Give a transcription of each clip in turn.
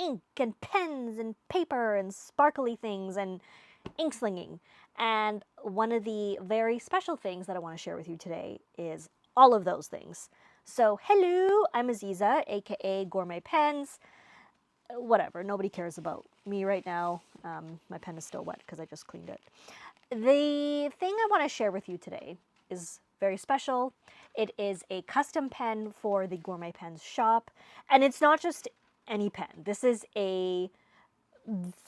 ink and pens and paper and sparkly things and ink slinging. And one of the very special things that I want to share with you today is all of those things. So, hello, I'm Aziza, aka Gourmet Pens. Whatever, nobody cares about me right now. My pen is still wet because I just cleaned it. The thing I want to share with you today is very special. It is a custom pen for the Gourmet Pens Shop, and it's not just any pen. This is a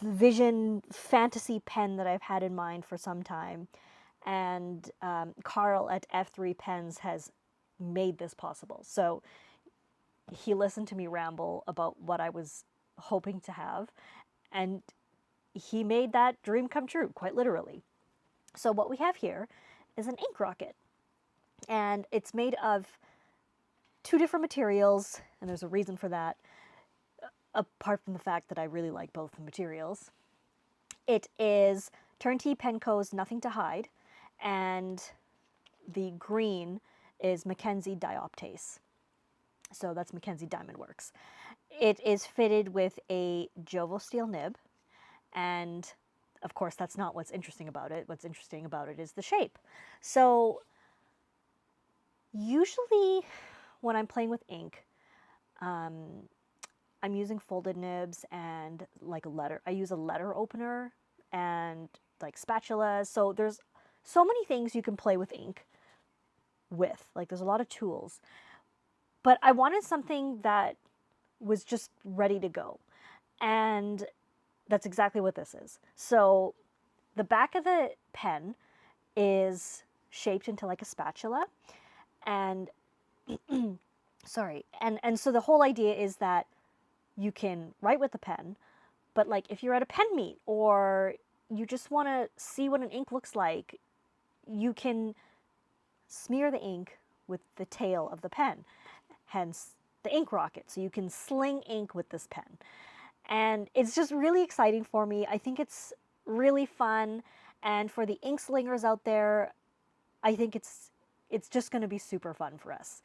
vision fantasy pen that I've had in mind for some time, and Carl at F3 Pens has made this possible. So he listened to me ramble about what I was hoping to have, and he made that dream come true, quite literally. So what we have here is an ink rocket, and it's made of two different materials, and there's a reason for that, apart from the fact that I really like both the materials. It is Turn-T Penco's Nothing to Hide, and the green is Hide Dioptase. So that's Mackenzie Diamond Works. It is fitted with a JoWo steel nib, and of course that's not what's interesting about it. What's interesting about it is the shape. So usually when I'm playing with ink, I'm using folded nibs and like a letter. I use a letter opener and like spatulas. So there's so many things you can play with ink with. Like there's a lot of tools. But I wanted something that was just ready to go. And that's exactly what this is. So the back of the pen is shaped into like a spatula. And sorry. And so the whole idea is that you can write with the pen, but like if you're at a pen meet or you just want to see what an ink looks like, you can smear the ink with the tail of the pen, hence the ink rocket. So you can sling ink with this pen. And it's just really exciting for me. I think it's really fun. And for the ink slingers out there, I think it's just going to be super fun for us.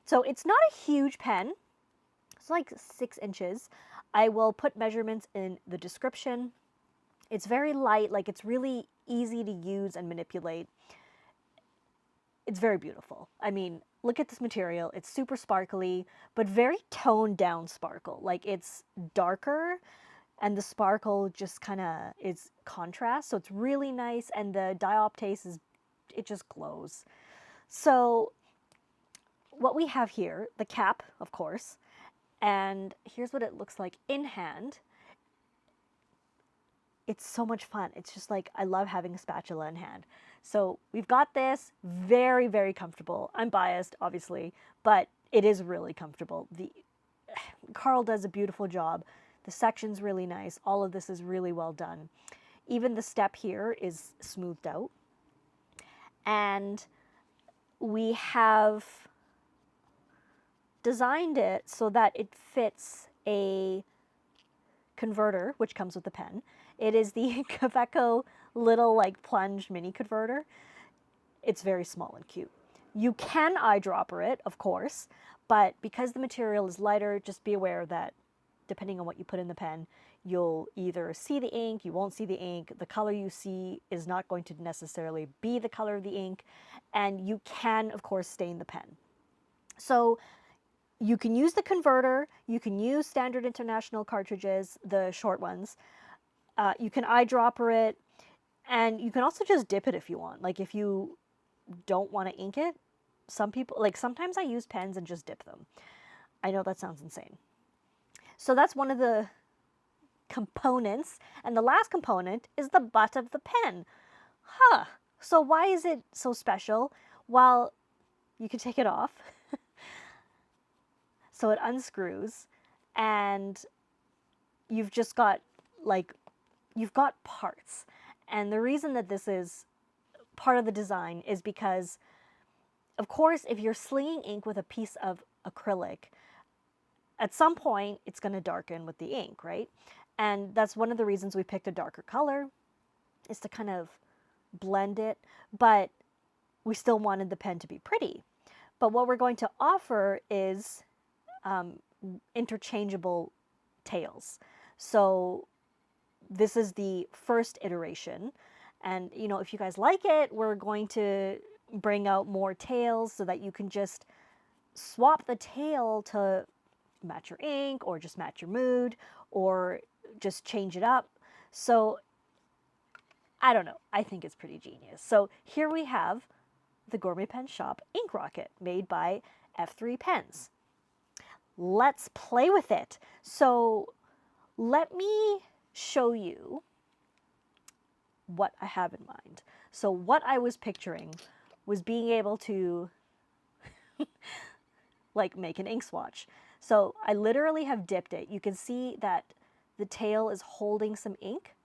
So it's not a huge pen. It's like 6 inches. I will put measurements in the description. It's very light, like it's really easy to use and manipulate. It's very beautiful. I mean, look at this material. It's super sparkly, but very toned down sparkle. Like it's darker and the sparkle just kind of is contrast. So it's really nice, and the dioptase it just glows. So what we have here, the cap, of course, and here's what it looks like in hand. It's so much fun. It's just like, I love having a spatula in hand. So we've got this, very, very comfortable. I'm biased, obviously, but it is really comfortable. Carl does a beautiful job. The section's really nice. All of this is really well done. Even the step here is smoothed out. And we have designed it so that it fits a converter, which comes with the pen. It is the Kaweco little like plunge mini converter. It's very small and cute. You can eyedropper it, of course, but because the material is lighter, just be aware that depending on what you put in the pen, you'll either see the ink, you won't see the ink, the color you see is not going to necessarily be the color of the ink, and you can, of course, stain the pen. So you can use the converter, you can use standard international cartridges, the short ones. You can eyedropper it, and you can also just dip it if you want. Like if you don't want to ink it, some people, like sometimes I use pens and just dip them. I know that sounds insane. So that's one of the components. And the last component is the butt of the pen. Huh. So why is it so special? Well, you can take it off. So it unscrews, and you've just got like, you've got parts. And the reason that this is part of the design is because, of course, if you're slinging ink with a piece of acrylic, at some point it's going to darken with the ink, right? And that's one of the reasons we picked a darker color, is to kind of blend it, but we still wanted the pen to be pretty. But what we're going to offer is interchangeable tails. So this is the first iteration. And, you know, if you guys like it, we're going to bring out more tails so that you can just swap the tail to match your ink or just match your mood or just change it up. So I don't know. I think it's pretty genius. So here we have the Gourmet Pen Shop ink rocket made by F3 Pens. Let's play with it. So let me show you what I have in mind. So what I was picturing was being able to like make an ink swatch. So I literally have dipped it. You can see that the tail is holding some ink.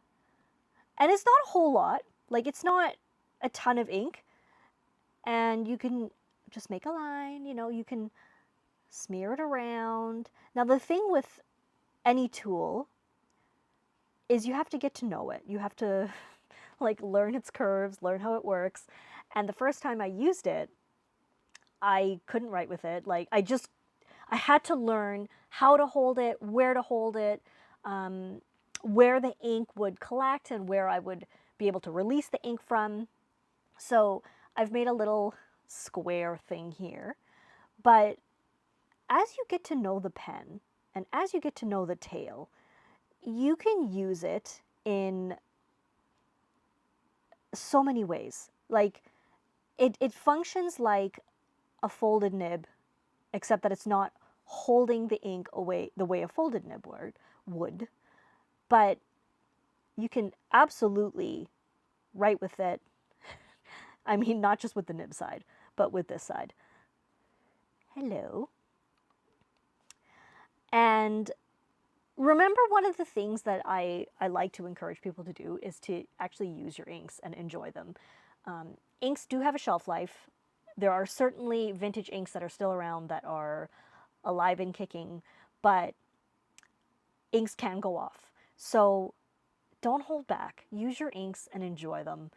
And it's not a whole lot. Like it's not a ton of ink. And you can just make a line, you know, you can smear it around. Now the thing with any tool is you have to get to know it. You have to like learn its curves, learn how it works. And the first time I used it, I couldn't write with it. Like I had to learn how to hold it, where to hold it, where the ink would collect and where I would be able to release the ink from. So I've made a little square thing here. But as you get to know the pen and as you get to know the tail, you can use it in so many ways. Like it functions like a folded nib, except that it's not holding the ink away the way a folded nib would. But you can absolutely write with it. I mean, not just with the nib side, but with this side. Hello. And remember, one of the things that I like to encourage people to do is to actually use your inks and enjoy them. Inks do have a shelf life. There are certainly vintage inks that are still around that are alive and kicking, but inks can go off. So don't hold back. Use your inks and enjoy them.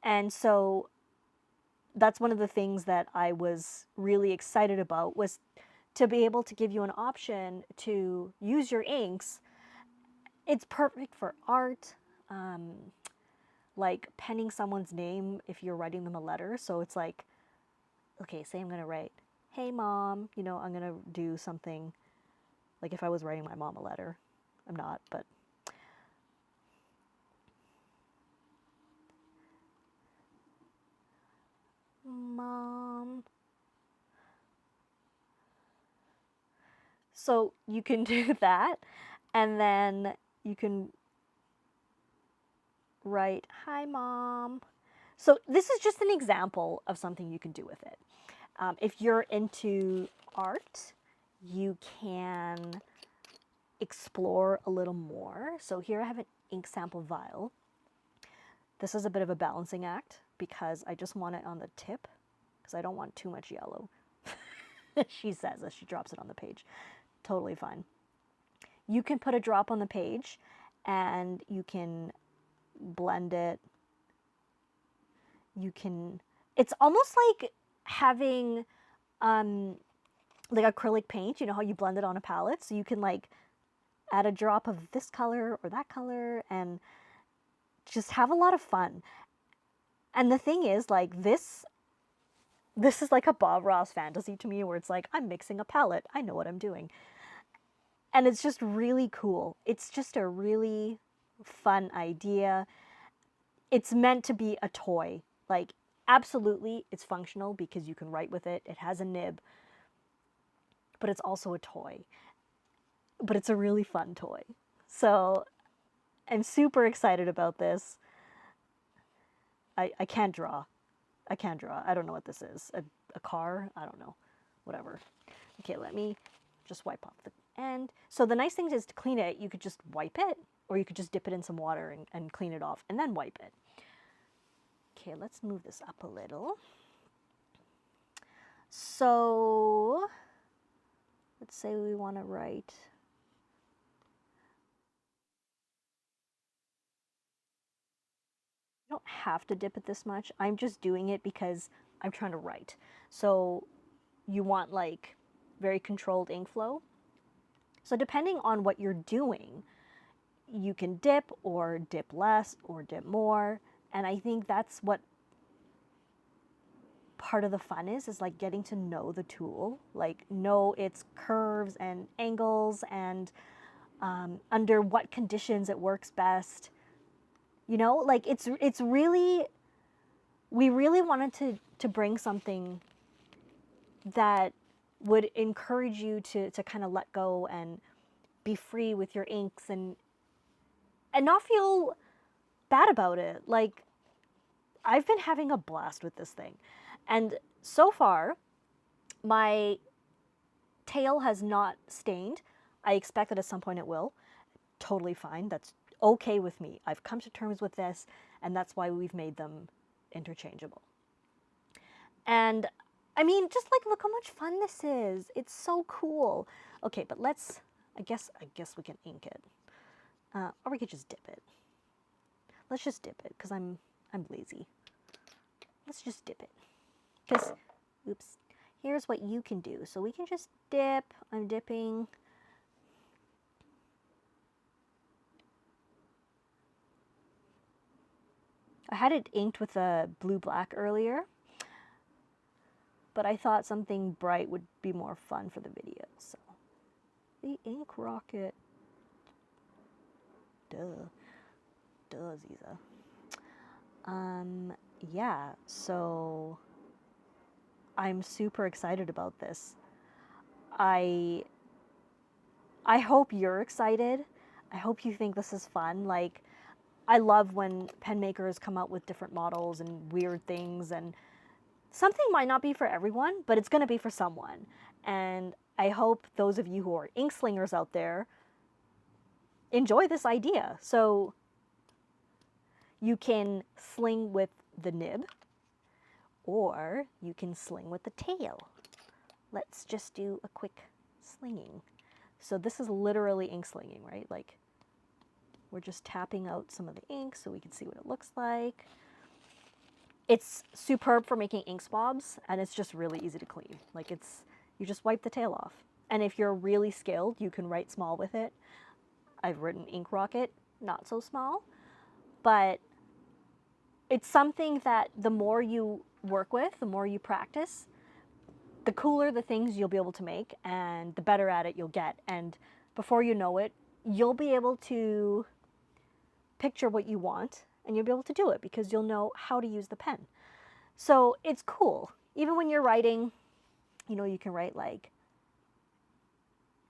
And so that's one of the things that I was really excited about, was to be able to give you an option to use your inks. It's perfect for art, like penning someone's name if you're writing them a letter. So it's like, okay, say I'm going to write, hey mom, you know, I'm going to do something like if I was writing my mom a letter. I'm not, but mom. So you can do that, and then you can write, hi mom. So this is just an example of something you can do with it. If you're into art, you can explore a little more. So here I have an ink sample vial. This is a bit of a balancing act because I just want it on the tip because I don't want too much yellow. She says as she drops it on the page. Totally fine. You can put a drop on the page and you can blend it. You can, it's almost like having like acrylic paint, you know how you blend it on a palette? So you can like add a drop of this color or that color and just have a lot of fun. And the thing is, like, this is like a Bob Ross fantasy to me, where it's like, I'm mixing a palette. I know what I'm doing. And it's just really cool. It's just a really fun idea. It's meant to be a toy. Like, absolutely, it's functional because you can write with it. It has a nib, but it's also a toy. But it's a really fun toy. So I'm super excited about this. I can't draw. I can't draw. I don't know what this is. A car? I don't know. Whatever. Okay, let me just wipe off the end. So the nice thing is, to clean it, you could just wipe it, or you could just dip it in some water and clean it off and then wipe it. Okay, let's move this up a little. So let's say we want to write. You don't have to dip it this much. I'm just doing it because I'm trying to write. So you want like very controlled ink flow. So depending on what you're doing, you can dip or dip less or dip more. And I think that's what part of the fun is like getting to know the tool, like know its curves and angles and under what conditions it works best. You know, like it's really, we really wanted to bring something that would encourage you to kind of let go and be free with your inks and not feel bad about it. Like, I've been having a blast with this thing. And so far, my tail has not stained. I expect that at some point it will. Totally fine. That's okay with me. I've come to terms with this, and that's why we've made them interchangeable. And I mean, just like, look how much fun this is. It's so cool. Okay, but let's, I guess we can ink it. Or we could just dip it. Let's just dip it, because I'm lazy. Let's just dip it. Because, oops, here's what you can do. So we can just dip. I'm dipping. I had it inked with a blue-black earlier, but I thought something bright would be more fun for the video, so. The ink rocket. Duh, Ziza. Yeah, so I'm super excited about this. I hope you're excited. I hope you think this is fun. Like, I love when pen makers come out with different models and weird things, and something might not be for everyone, but it's going to be for someone. And I hope those of you who are ink slingers out there enjoy this idea. So you can sling with the nib, or you can sling with the tail. Let's just do a quick slinging. So this is literally ink slinging, right? Like, we're just tapping out some of the ink so we can see what it looks like. It's superb for making ink swabs, and it's just really easy to clean. Like, you just wipe the tail off. And if you're really skilled, you can write small with it. I've written ink rocket, not so small, but it's something that the more you work with, the more you practice, the cooler the things you'll be able to make, and the better at it you'll get. And before you know it, you'll be able to picture what you want, and you'll be able to do it because you'll know how to use the pen. So it's cool. Even when you're writing, you know, you can write like,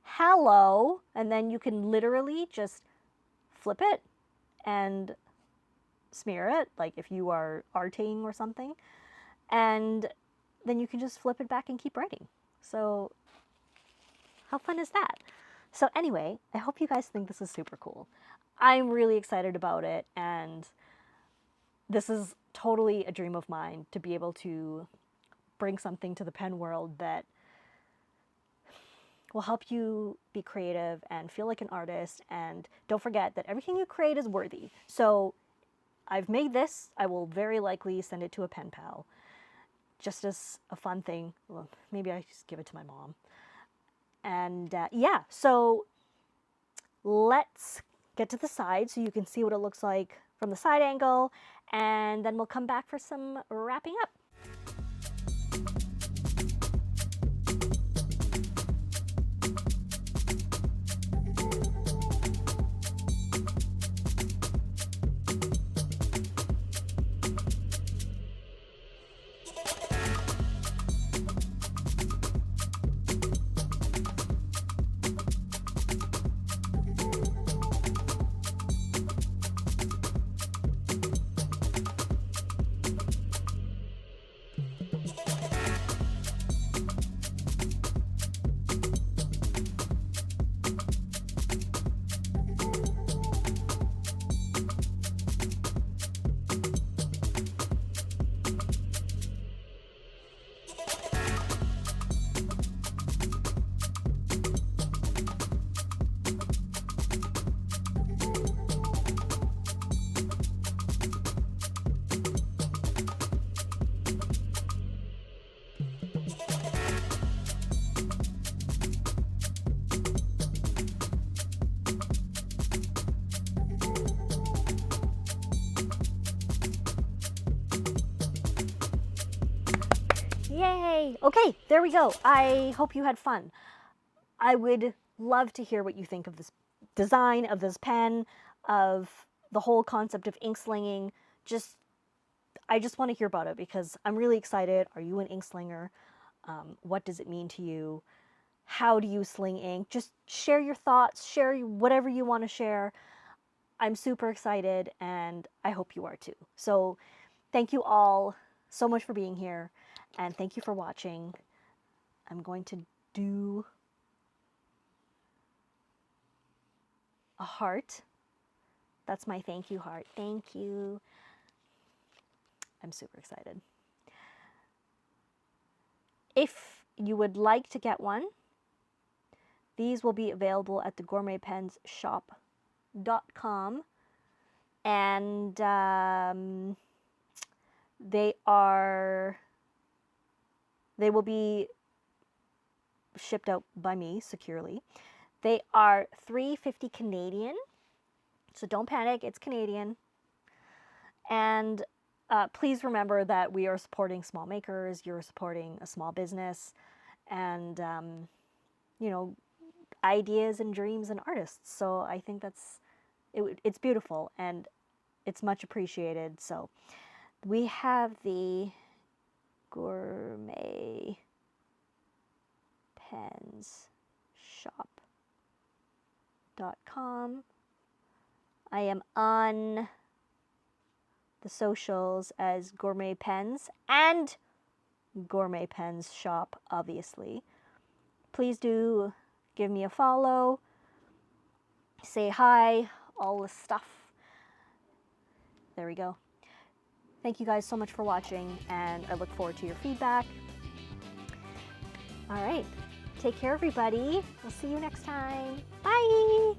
hello, and then you can literally just flip it and smear it, like if you are arting or something, and then you can just flip it back and keep writing. So how fun is that? So anyway, I hope you guys think this is super cool. I'm really excited about it, and this is totally a dream of mine to be able to bring something to the pen world that will help you be creative and feel like an artist. And don't forget that everything you create is worthy. So I've made this. I will very likely send it to a pen pal, just as a fun thing. Well, maybe I just give it to my mom. And yeah, so let's get to the side so you can see what it looks like from the side angle, and then we'll come back for some wrapping up. Yay! Okay, there we go. I hope you had fun. I would love to hear what you think of this design, of this pen, of the whole concept of ink slinging. I just want to hear about it because I'm really excited. Are you an ink slinger? What does it mean to you? How do you sling ink? Just share your thoughts, share whatever you want to share. I'm super excited and I hope you are too. So thank you all so much for being here and thank you for watching. I'm going to do a heart. That's my thank you heart. Thank you. I'm super excited. If you would like to get one, these will be available at the Gourmetpensshop.com, and they will be shipped out by me securely. They are $3.50 Canadian, so don't panic, it's Canadian. And please remember that we are supporting small makers, you're supporting a small business, and you know, ideas and dreams and artists. So I think it's beautiful and it's much appreciated. So we have the Gourmet Pens Shop.com. I am on the socials as Gourmet Pens and Gourmet Pens Shop, obviously. Please do give me a follow, say hi, all the stuff. There we go. Thank you guys so much for watching, and I look forward to your feedback. All right, take care, everybody. We'll see you next time. Bye.